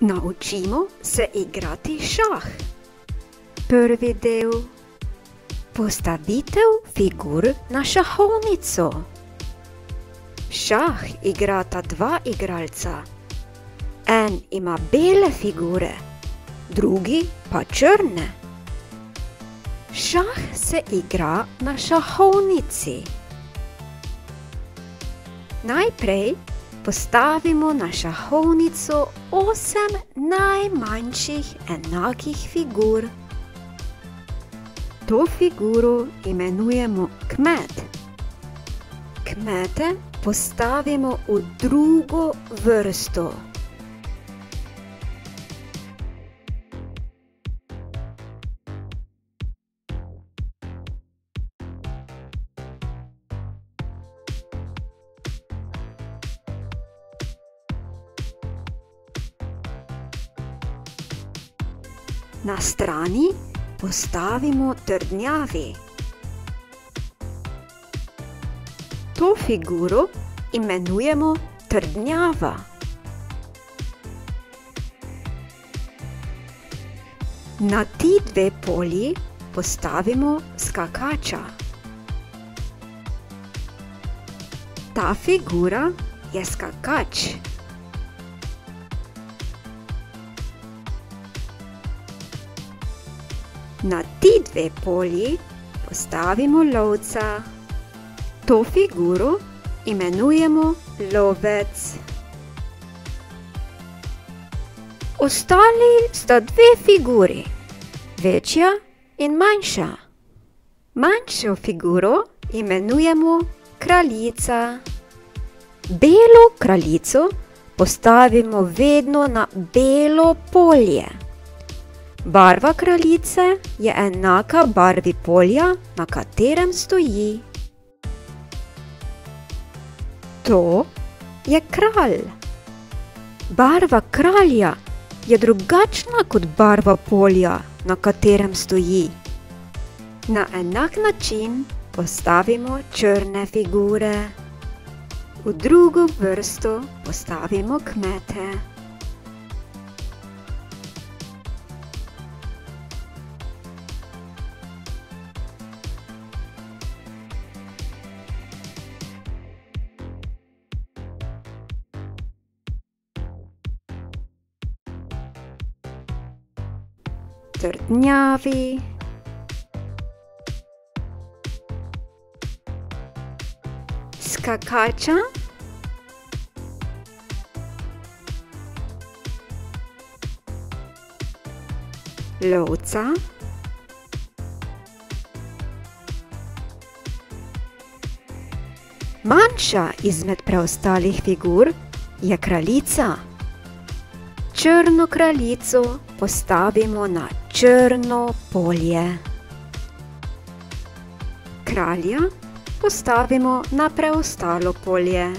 Naučimo se igrati šah. Prvi del. Postavitev figur na šahovnico. Šah igrata dva igralca. En ima bele figure, drugi pa črne. Šah se igra na šahovnici. Najprej postavimo na šahovnico 8 najmanjših enakih figur. To figuro imenujemo kmet. Kmete postavimo v drugo vrsto. Na strani postavimo trdnjavi. To figuro imenujemo trdnjava. Na ti dve polji postavimo skakača. Ta figura je skakač. Na ti dve polji postavimo lovca. To figuro imenujemo lovec. Ostali sta dve figuri, večja in manjša. Manjšo figuro imenujemo kraljica. Belo kraljico postavimo vedno na belo polje. Barva kraljice je enaka barvi polja, na katerem stoji. To je kralj. Barva kralja je drugačna kot barva polja, na katerem stoji. Na enak način postavimo črne figure. V drugo vrsto postavimo kmete. Trdnjavi, skakača, lovca, manjša izmed preostalih figur je kraljica. Črno kraljico postavimo na črno polje. Kralja postavimo na preostalo polje.